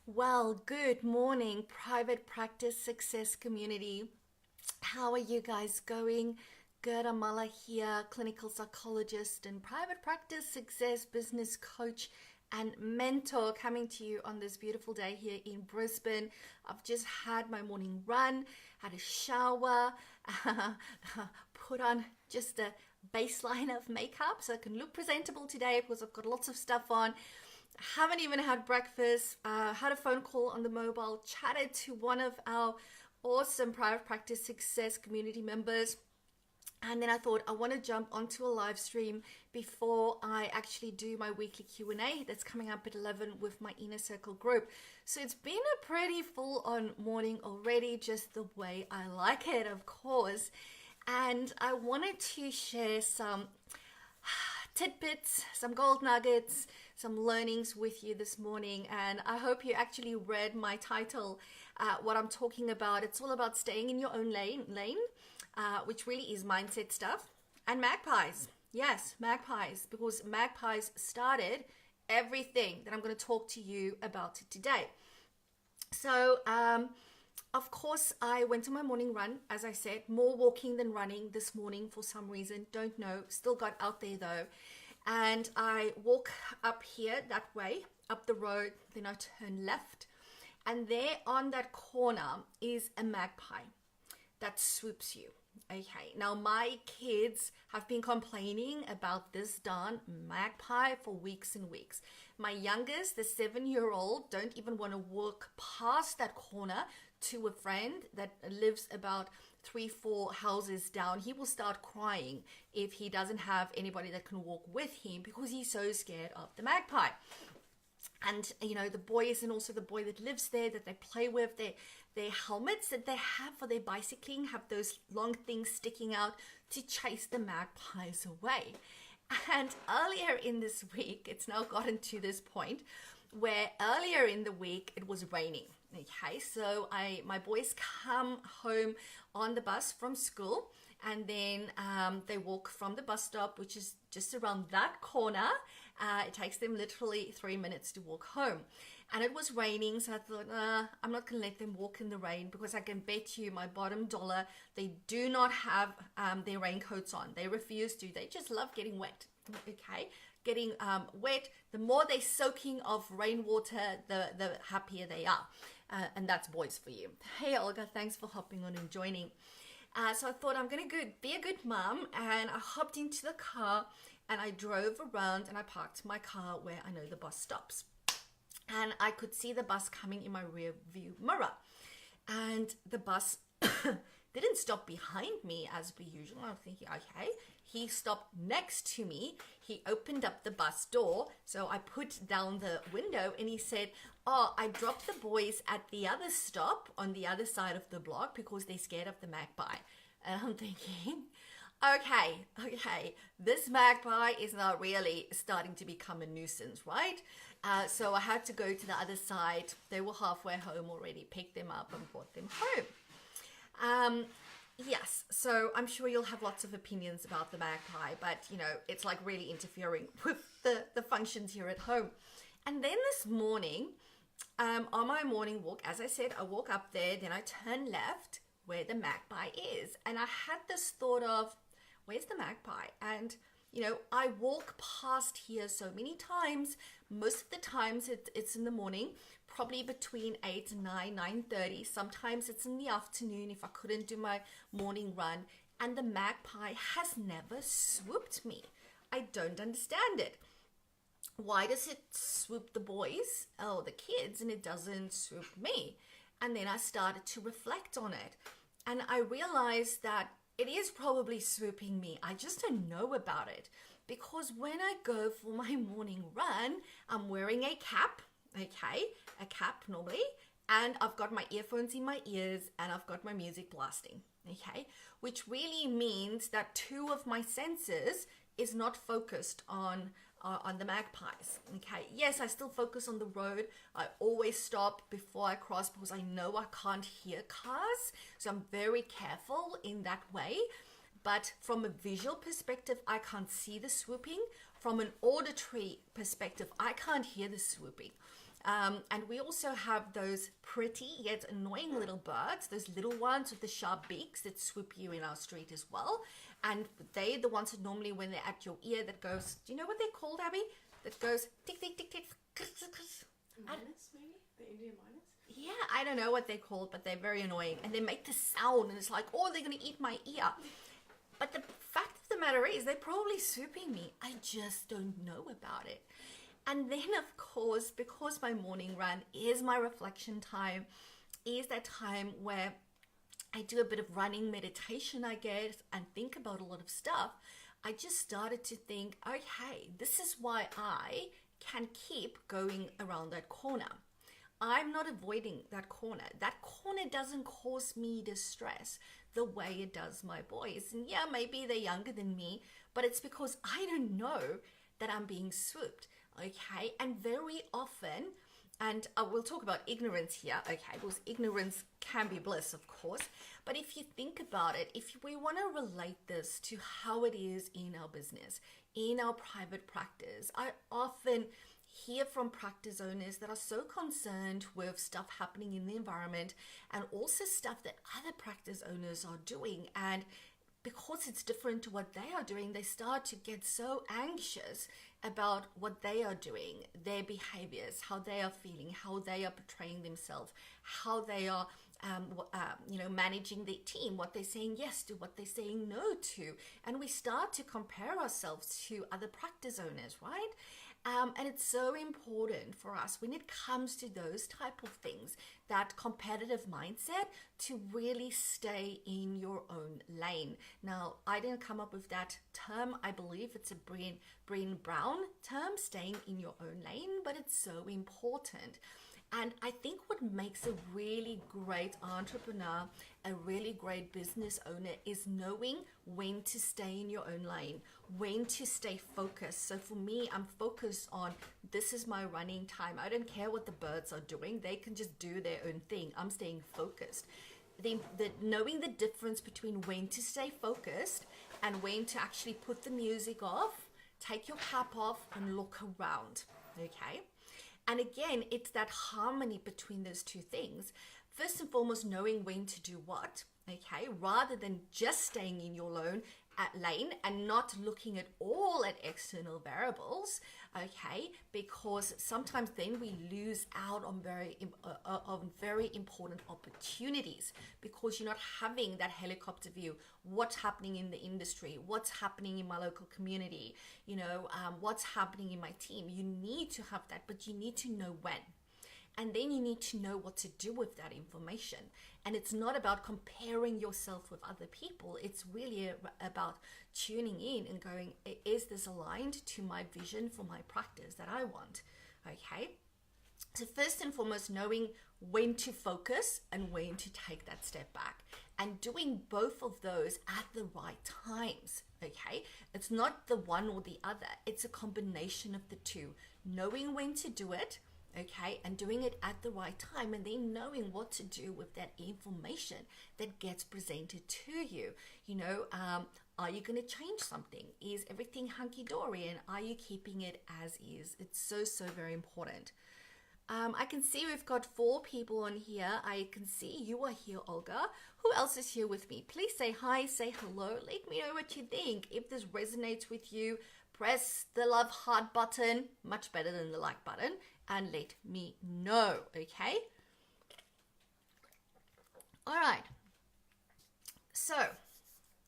Well, good morning, private practice success community. How are you guys going? Good, Amala here, clinical psychologist and private practice success business coach and mentor, coming to you on this beautiful day here in Brisbane. I've just had my morning run, had a shower, put on just a baseline of makeup so I can look presentable today because I've got lots of stuff on. Haven't even had breakfast. Had a phone call on the mobile, chatted to one of our awesome private practice success community members. And then I thought I want to jump onto a live stream before I actually do my weekly Q&A that's coming up at 11 with my inner circle group. So it's been a pretty full on morning already, just the way I like it, of course. And I wanted to share some tidbits, some gold nuggets, some learnings with you this morning. And I hope you actually read my title, what I'm talking about. It's all about staying in your own lane, which really is mindset stuff. And magpies. Yes, magpies, because magpies started everything that I'm going to talk to you about today. So, of course, I went on my morning run, as I said, more walking than running this morning for some reason. Don't know. Still got out there though. And I walk up here that way, up the road, then I turn left. And there on that corner is a magpie that swoops you. Okay, now my kids have been complaining about this darn magpie for weeks and weeks. My youngest, the 7-year-old, don't even want to walk past that corner to a friend that lives about 3-4 houses down. He will start crying if he doesn't have anybody that can walk with him because he's so scared of the magpie. And the boys, and also the boy that lives there that they play with, their helmets that they have for their bicycling have those long things sticking out to chase the magpies away. And earlier in this week, it's now gotten to this point where earlier in the week it was raining. Okay, so my boys come home on the bus from school, and then they walk from the bus stop, which is just around that corner. It takes them literally 3 minutes to walk home. And it was raining, so I thought, I'm not going to let them walk in the rain, because I can bet you my bottom dollar they do not have their raincoats on. They refuse to. They just love getting wet. Okay, getting wet. The more they're soaking of rainwater, the happier they are. And that's boys for you. Hey, Olga, thanks for hopping on and joining. So I thought I'm going to be a good mom, and I hopped into the car and I drove around and I parked my car where I know the bus stops. And I could see the bus coming in my rear view mirror. And the bus didn't stop behind me as per usual. I'm thinking, okay. He stopped next to me. He opened up the bus door. So I put down the window and he said, oh, I dropped the boys at the other stop on the other side of the block because they're scared of the magpie. And I'm thinking, okay, this magpie is now really starting to become a nuisance, right? So I had to go to the other side. They were halfway home already, picked them up and brought them home. Yes, so I'm sure you'll have lots of opinions about the magpie, but it's like really interfering with the functions here at home. And then this morning, on my morning walk, as I said, I walk up there, then I turn left where the magpie is. And I had this thought of, where's the magpie? And I walk past here so many times. Most of the times it's in the morning, probably between 8 and 9:30. Sometimes it's in the afternoon if I couldn't do my morning run. And the magpie has never swooped me. I don't understand it. Why does it swoop the boys or the kids and it doesn't swoop me? And then I started to reflect on it. And I realized that it is probably swooping me. I just don't know about it, because when I go for my morning run, I'm wearing a cap, a cap normally, and I've got my earphones in my ears and I've got my music blasting, which really means that 2 of my senses is not focused on the magpies. Yes, I still focus on the road. I always stop before I cross because I know I can't hear cars, so I'm very careful in that way. But from a visual perspective, I can't see the swooping. From an auditory perspective, I can't hear the swooping. And we also have those pretty yet annoying little birds, those little ones with the sharp beaks that swoop you in our street as well. And they're the ones that normally, when they're at your ear, that goes, do you know what they're called, Abby? That goes tick, tick, tick, tick. Minus, maybe? The Indian minus? Yeah, I don't know what they're called, but they're very annoying. And they make this sound, and it's like, oh, they're going to eat my ear. But the fact of the matter is, they're probably swooping me. I just don't know about it. And then, of course, because my morning run is my reflection time, is that time where I do a bit of running meditation, I guess, and think about a lot of stuff. I just started to think, okay, this is why I can keep going around that corner. I'm not avoiding that corner. That corner doesn't cause me distress the way it does my boys. And yeah, maybe they're younger than me, but it's because I don't know that I'm being swooped. Okay, and very often, and we'll talk about ignorance here, okay, because ignorance can be bliss, of course, but if you think about it, if we want to relate this to how it is in our business, in our private practice, I often hear from practice owners that are so concerned with stuff happening in the environment and also stuff that other practice owners are doing, and because it's different to what they are doing, they start to get so anxious about what they are doing, their behaviors, how they are feeling, how they are portraying themselves, how they are managing their team, what they're saying yes to, what they're saying no to. And we start to compare ourselves to other practice owners, right? And it's so important for us when it comes to those type of things, that competitive mindset, to really stay in your own lane. Now, I didn't come up with that term. I believe it's a Brené Brown term, staying in your own lane, but it's so important. And I think what makes a really great entrepreneur, a really great business owner, is knowing when to stay in your own lane, when to stay focused. So for me, I'm focused on, this is my running time. I don't care what the birds are doing. They can just do their own thing. I'm staying focused. Knowing the difference between when to stay focused and when to actually put the music off, take your cap off and look around, okay? And again, it's that harmony between those two things. First and foremost, knowing when to do what, okay, rather than just staying in your lane and not looking at all at external variables, okay, because sometimes then we lose out on very important opportunities because you're not having that helicopter view. What's happening in the industry? What's happening in my local community? What's happening in my team? You need to have that, but you need to know when. And then you need to know what to do with that information. And it's not about comparing yourself with other people. It's really about tuning in and going, is this aligned to my vision for my practice that I want? Okay. So first and foremost, knowing when to focus and when to take that step back, and doing both of those at the right times. Okay. It's not the one or the other. It's a combination of the two. Knowing when to do it, okay, and doing it at the right time, and then knowing what to do with that information that gets presented to you. Are you going to change something? Is everything hunky-dory, and are you keeping it as is? It's so, so very important. I can see we've got 4 people on here. I can see you are here, Olga. Who else is here with me? Please say hi, say hello. Let me know what you think. If this resonates with you, press the love heart button, much better than the like button, and let me know, okay? All right. So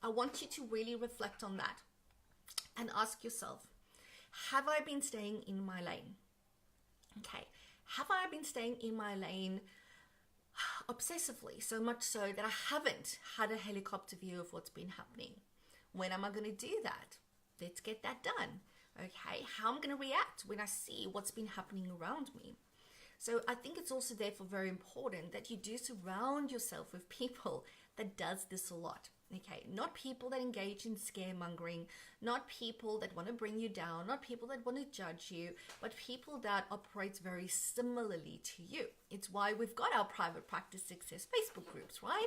I want you to really reflect on that and ask yourself, have I been staying in my lane? Okay. Have I been staying in my lane obsessively, so much so that I haven't had a helicopter view of what's been happening? When am I going to do that? Let's get that done. Okay, how I'm going to react when I see what's been happening around me. So I think it's also therefore very important that you do surround yourself with people that does this a lot. Okay, not people that engage in scaremongering, not people that want to bring you down, not people that want to judge you, but people that operate very similarly to you. It's why we've got our private practice success Facebook groups, right?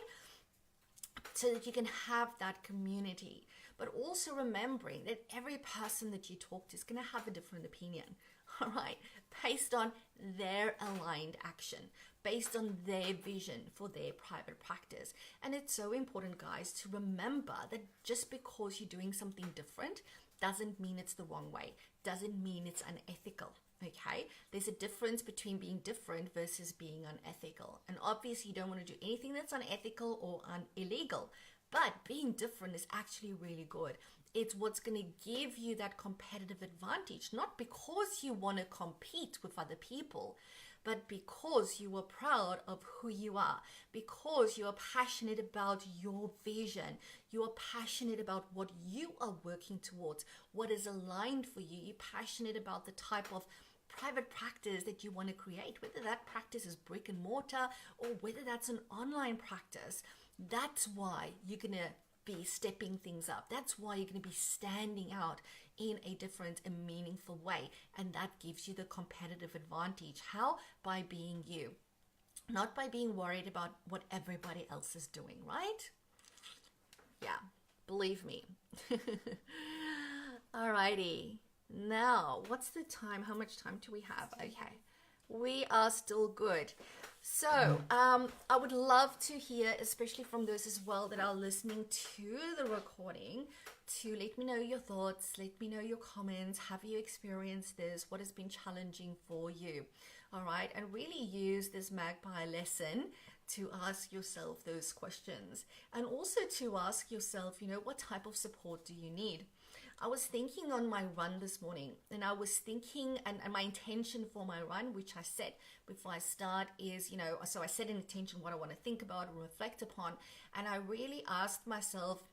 So that you can have that community, but also remembering that every person that you talk to is going to have a different opinion. all right, based on their aligned action, based on their vision for their private practice. And it's so important, guys, to remember that just because you're doing something different doesn't mean it's the wrong way, doesn't mean it's unethical. Okay, there's a difference between being different versus being unethical. And obviously, you don't want to do anything that's unethical or illegal. But being different is actually really good. It's what's going to give you that competitive advantage, not because you want to compete with other people, but because you are proud of who you are, because you are passionate about your vision, you are passionate about what you are working towards, what is aligned for you. You're passionate about the type of private practice that you want to create, whether that practice is brick and mortar or whether that's an online practice. That's why you're going to be stepping things up. That's why you're going to be standing out in a different and meaningful way. And that gives you the competitive advantage. How? By being you, not by being worried about what everybody else is doing, right? Yeah, believe me. Alrighty. Now, what's the time? How much time do we have? Okay. We are still good. So, I would love to hear, especially from those as well that are listening to the recording, to let me know your thoughts, let me know your comments. Have you experienced this? What has been challenging for you? All right. And really use this magpie lesson to ask yourself those questions, and also to ask yourself, what type of support do you need? I was thinking on my run this morning, and I was thinking, and my intention for my run, which I set before I start, is, so I set an intention, what I want to think about and reflect upon. And I really asked myself,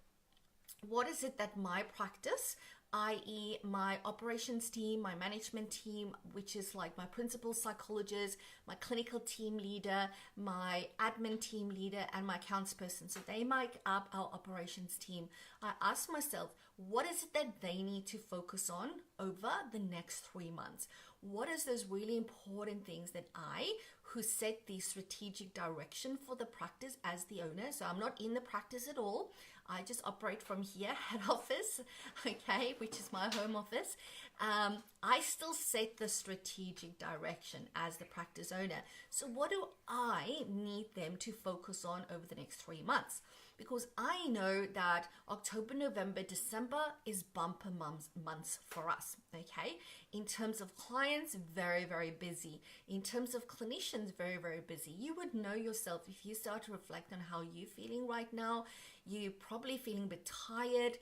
what is it that my practice, i.e. my operations team, my management team, which is like my principal psychologist, my clinical team leader, my admin team leader, and my accounts person. So they make up our operations team. I asked myself, what is it that they need to focus on over the next 3 months? What is those really important things that I, who set the strategic direction for the practice as the owner, so I'm not in the practice at all, I just operate from here, head office, okay, which is my home office. I still set the strategic direction as the practice owner. So what do I need them to focus on over the next 3 months? Because I know that October, November, December is bumper months for us, okay? In terms of clients, very, very busy. In terms of clinicians, very, very busy. You would know yourself if you start to reflect on how you're feeling right now. You're probably feeling a bit tired.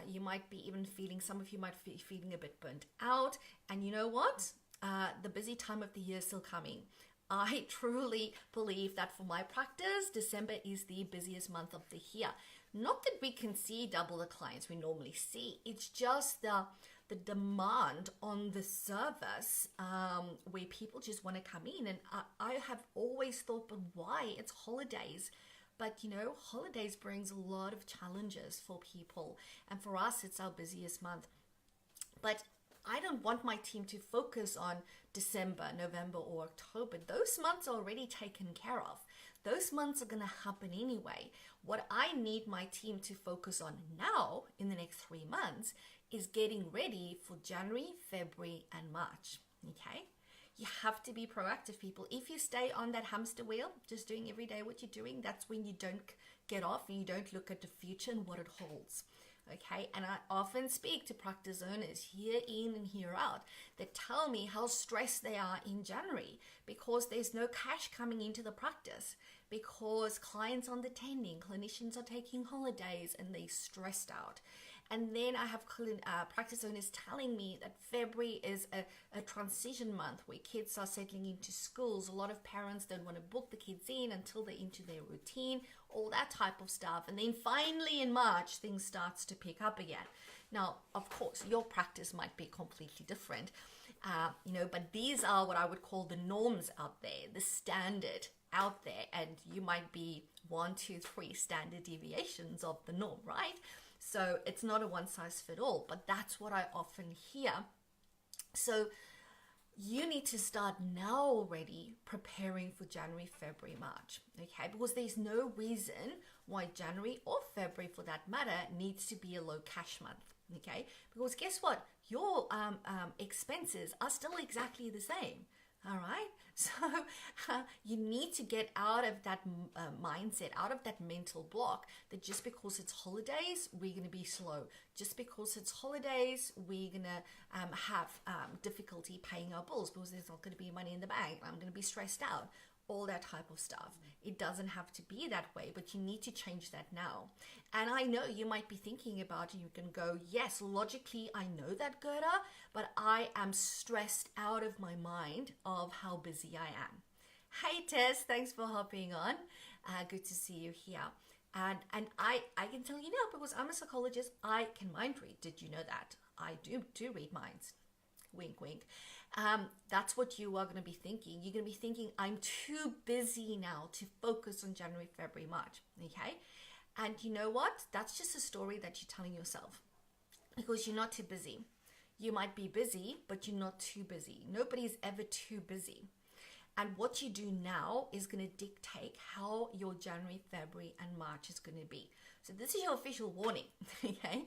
You might be even feeling, some of you might be feeling a bit burnt out. And you know what? The busy time of the year is still coming. I truly believe that for my practice, December is the busiest month of the year. Not that we can see double the clients we normally see. It's just the demand on the service where people just want to come in. And I have always thought, but why? It's holidays. But holidays brings a lot of challenges for people. And for us, it's our busiest month. But I don't want my team to focus on December, November, or October. Those months are already taken care of. Those months are going to happen anyway. What I need my team to focus on now in the next 3 months is getting ready for January, February, and March. Okay? You have to be proactive, people. If you stay on that hamster wheel, just doing every day what you're doing, that's when you don't get off and you don't look at the future and what it holds. Okay, and I often speak to practice owners here in and here out that tell me how stressed they are in January because there's no cash coming into the practice, because clients aren't attending, clinicians are taking holidays, and they're stressed out. And then I have practice owners telling me that February is a transition month where kids are settling into schools. A lot of parents don't want to book the kids in until they're into their routine, all that type of stuff. And then finally in March, things starts to pick up again. Now, of course, your practice might be completely different, but these are what I would call the norms out there, the standard out there. And you might be 1, 2, 3 standard deviations of the norm, right? So it's not a one size fit all, but that's what I often hear. So you need to start now already preparing for January, February, March, okay? Because there's no reason why January or February, for that matter, needs to be a low cash month, okay? Because guess what? Your expenses are still exactly the same. All right. So you need to get out of that mindset, out of that mental block that just because it's holidays, we're going to be slow. Just because it's holidays, we're going to have difficulty paying our bills because there's not going to be money in the bank. I'm going to be stressed out. All that type of stuff. It doesn't have to be that way, but you need to change that now. And I know you might be thinking about it. You can go, yes, logically, I know that, Gerda, but I am stressed out of my mind of how busy I am. Hey, Tess, thanks for hopping on. Good to see you here. And I can tell you now, because I'm a psychologist, I can mind read. Did you know that? I do read minds. Wink, wink. That's what you are going to be thinking. You're going to be thinking, I'm too busy now to focus on January, February, March. Okay. And you know what? That's just a story that you're telling yourself because you're not too busy. You might be busy, but you're not too busy. Nobody's ever too busy. And what you do now is going to dictate how your January, February, and March is going to be. So this is your official warning, okay?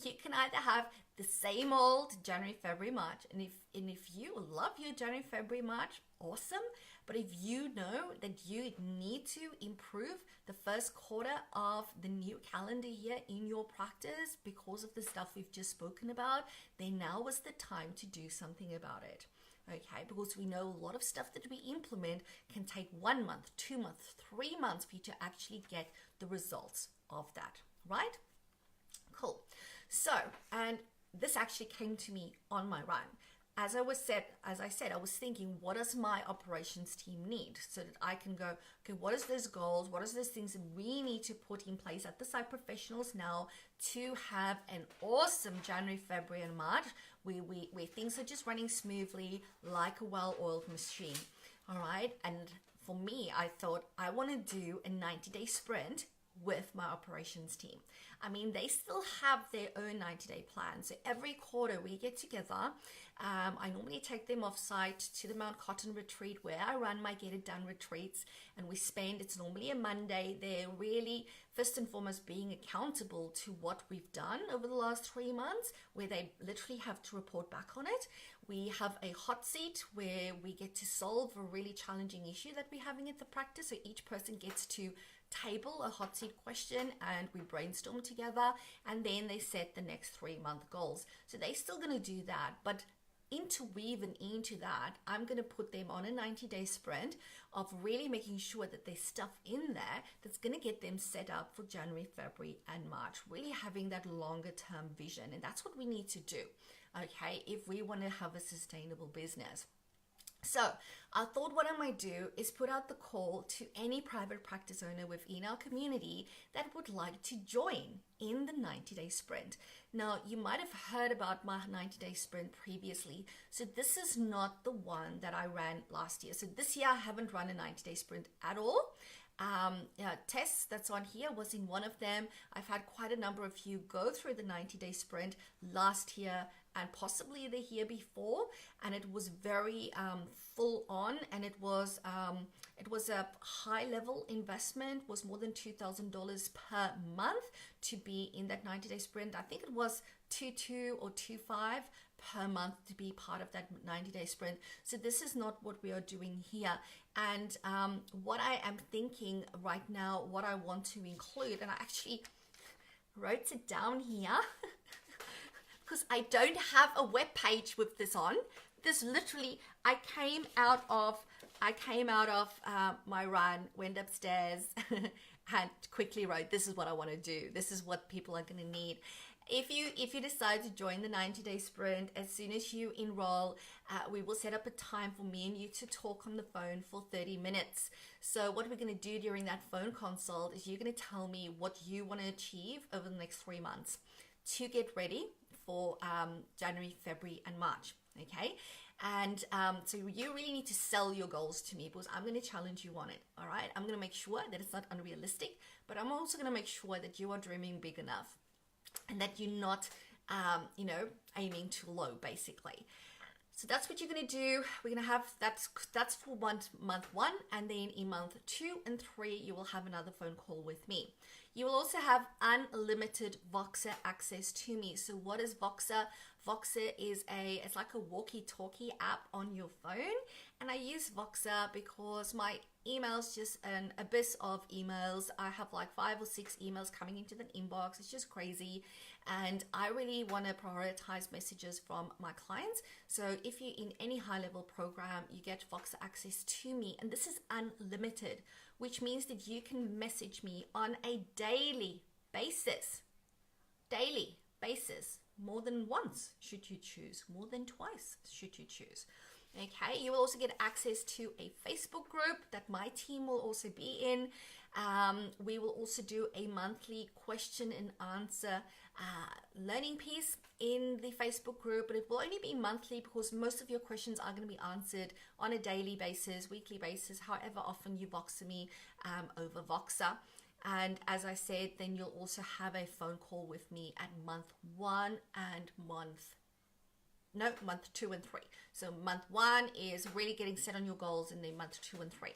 You can either have the same old January, February, March, and if you love your January, February, March, awesome. But if you know that you need to improve the first quarter of the new calendar year in your practice because of the stuff we've just spoken about, then now is the time to do something about it. Okay, because we know a lot of stuff that we implement can take 1 month, 2 months, 3 months for you to actually get the results of that, right? Cool. So, and this actually came to me on my run. As I said, I was thinking, what does my operations team need so that I can go, okay, what is those goals? What are those things that we need to put in place at the site professionals now to have an awesome January, February, and March where things are just running smoothly like a well-oiled machine. All right. And for me, I thought I want to do a 90-day sprint with my operations team. I mean, they still have their own 90-day plan. So every quarter we get together. I normally take them off-site to the Mount Cotton retreat where I run my Get It Done retreats. And we spend, it's normally a Monday, they're really, first and foremost, being accountable to what we've done over the last 3 months, where they literally have to report back on it. We have a hot seat where we get to solve a really challenging issue that we're having at the practice. So each person gets to table a hot seat question and we brainstorm together, and then they set the next 3-month goals. So they're still going to do that, but interweaving into that, I'm going to put them on a 90-day sprint of really making sure that there's stuff in there that's going to get them set up for January, February, and March, really having that longer term vision. And that's what we need to do, okay, if we want to have a sustainable business. So I thought what I might do is put out the call to any private practice owner within our community that would like to join in the 90-day sprint. Now, you might have heard about my 90-day sprint previously. So this is not the one that I ran last year. So this year I haven't run a 90-day sprint at all. Tess that's on here was in one of them. I've had quite a number of you go through the 90-day sprint last year and possibly the year before, and it was very full on, and it was a high level investment, was more than $2,000 per month to be in that 90-day sprint. I think it was 2.2 or 2.5 per month to be part of that 90-day sprint. So this is not what we are doing here. And what I am thinking right now, what I want to include, and I actually wrote it down here because I don't have a web page with this on. This literally, I came out of my run, went upstairs and quickly wrote, this is what I want to do. This is what people are going to need. If you decide to join the 90-day sprint, as soon as you enroll, we will set up a time for me and you to talk on the phone for 30 minutes. So what we're going to do during that phone consult is you're going to tell me what you want to achieve over the next 3 months to get ready for January, February, and March. Okay. And so you really need to sell your goals to me because I'm going to challenge you on it. All right. I'm going to make sure that it's not unrealistic, but I'm also going to make sure that you are dreaming big enough and that you're not, aiming too low, basically. So that's what you're going to do. We're going to have, that's for month 1. And then in month 2 and 3, you will have another phone call with me. You will also have unlimited Voxer access to me. So what is Voxer? Voxer is it's like a walkie-talkie app on your phone, and I use Voxer because my emails just an abyss of emails. I have like 5 or 6 emails coming into the inbox. It's just crazy, and I really want to prioritize messages from my clients. So if you're in any high-level program, you get Voxer access to me, and this is unlimited, which means that you can message me on a daily basis. More than once, should you choose. More than twice, should you choose. Okay, you will also get access to a Facebook group that my team will also be in. We will also do a monthly question and answer learning piece in the Facebook group, but it will only be monthly because most of your questions are going to be answered on a daily basis, weekly basis, however often you Voxer me over Voxer. And as I said, then you'll also have a phone call with me at month 1 and month 2 and 3. So month 1 is really getting set on your goals, and then month 2 and 3.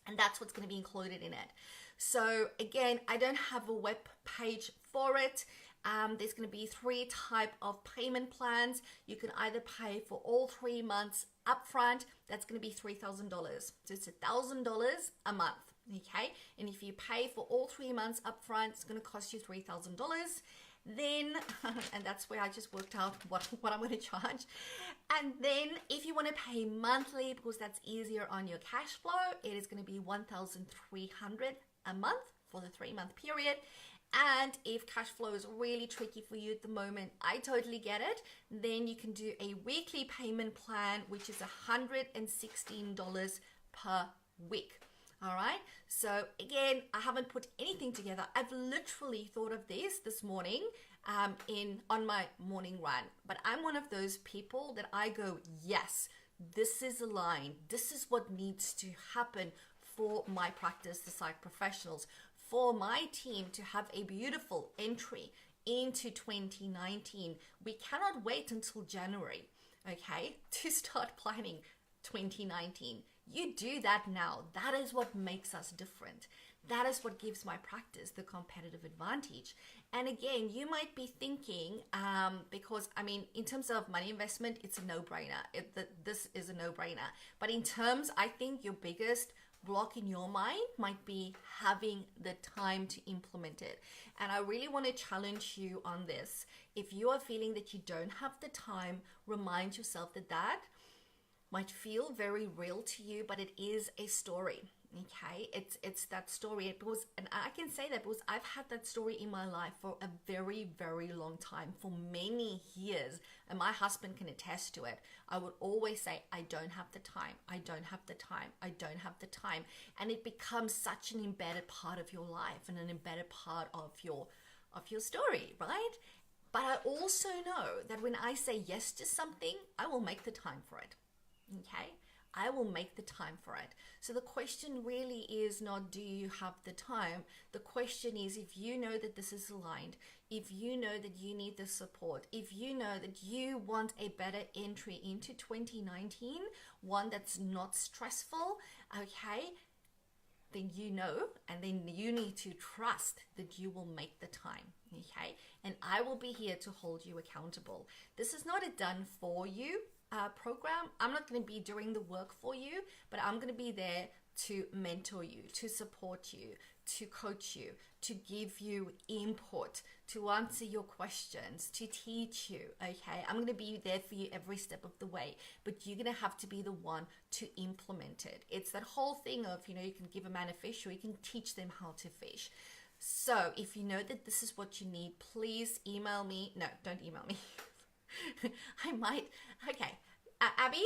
And that's what's going to be included in it. So again, I don't have a web page for it. There's going to be 3 type of payment plans. You can either pay for all 3 months upfront. That's going to be $3,000. So it's $1,000 a month. Okay, and if you pay for all 3 months upfront, it's going to cost you $3,000. Then, and that's where I just worked out what I'm going to charge. And then if you want to pay monthly, because that's easier on your cash flow, it is going to be $1,300 a month for the 3-month period. And if cash flow is really tricky for you at the moment, I totally get it. Then you can do a weekly payment plan, which is $116 per week. All right. So again, I haven't put anything together. I've literally thought of this morning on my morning run. But I'm one of those people that I go, yes, this is aligned. This is what needs to happen for my practice, the psych professionals, for my team to have a beautiful entry into 2019. We cannot wait until January, okay, to start planning 2019. You do that now. That is what makes us different. That is what gives my practice the competitive advantage. And again, you might be thinking, because I mean, in terms of money investment, it's a no-brainer. This is a no-brainer. But in terms, I think your biggest block in your mind might be having the time to implement it. And I really want to challenge you on this. If you are feeling that you don't have the time, remind yourself that might feel very real to you, but it is a story. Okay, it's that story. And I can say that because I've had that story in my life for a very, very long time, for many years, and my husband can attest to it. I would always say, I don't have the time, I don't have the time, I don't have the time, and it becomes such an embedded part of your life and an embedded part of your story, right? But I also know that when I say yes to something, I will make the time for it. Okay, I will make the time for it. So the question really is not, do you have the time? The question is, if you know that this is aligned, if you know that you need the support, if you know that you want a better entry into 2019, one that's not stressful, okay, then you know, and then you need to trust that you will make the time, okay? And I will be here to hold you accountable. This is not a done for you program. I'm not going to be doing the work for you, but I'm going to be there to mentor you, to support you, to coach you, to give you input, to answer your questions, to teach you, okay? I'm going to be there for you every step of the way, but you're going to have to be the one to implement it. It's that whole thing of, you can give a man a fish, or you can teach them how to fish. So if you know that this is what you need, please email me. No, don't email me. I might. Okay. Abby,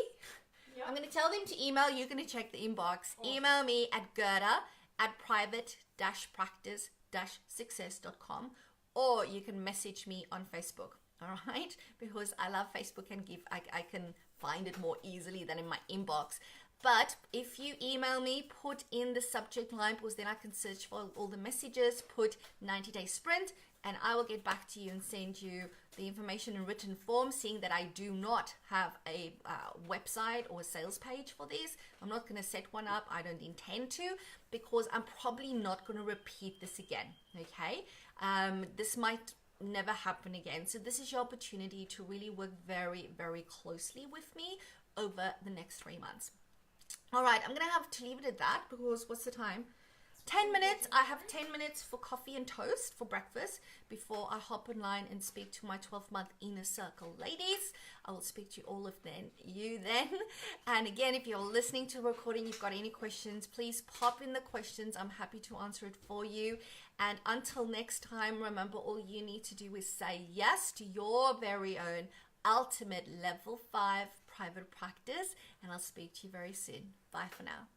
Yep. I'm going to tell them to email. You're going to check the inbox. Awesome. Email me at gerda@private-practice-success.com, or you can message me on Facebook. All right, because I love Facebook and I can find it more easily than in my inbox. But if you email me, put in the subject line, because then I can search for all the messages, put 90-day sprint, and I will get back to you and send you the information in written form, seeing that I do not have a website or a sales page for this. I'm not going to set one up. I don't intend to, because I'm probably not going to repeat this again. Okay. This might never happen again. So this is your opportunity to really work very, very closely with me over the next 3 months. All right. I'm going to have to leave it at that, because what's the time? 10 minutes. I have 10 minutes for coffee and toast for breakfast before I hop online and speak to my 12-month inner circle ladies. I will speak to all of you then. And again, if you're listening to the recording, you've got any questions, please pop in the questions. I'm happy to answer it for you. And until next time, remember, all you need to do is say yes to your very own ultimate level 5 private practice. And I'll speak to you very soon. Bye for now.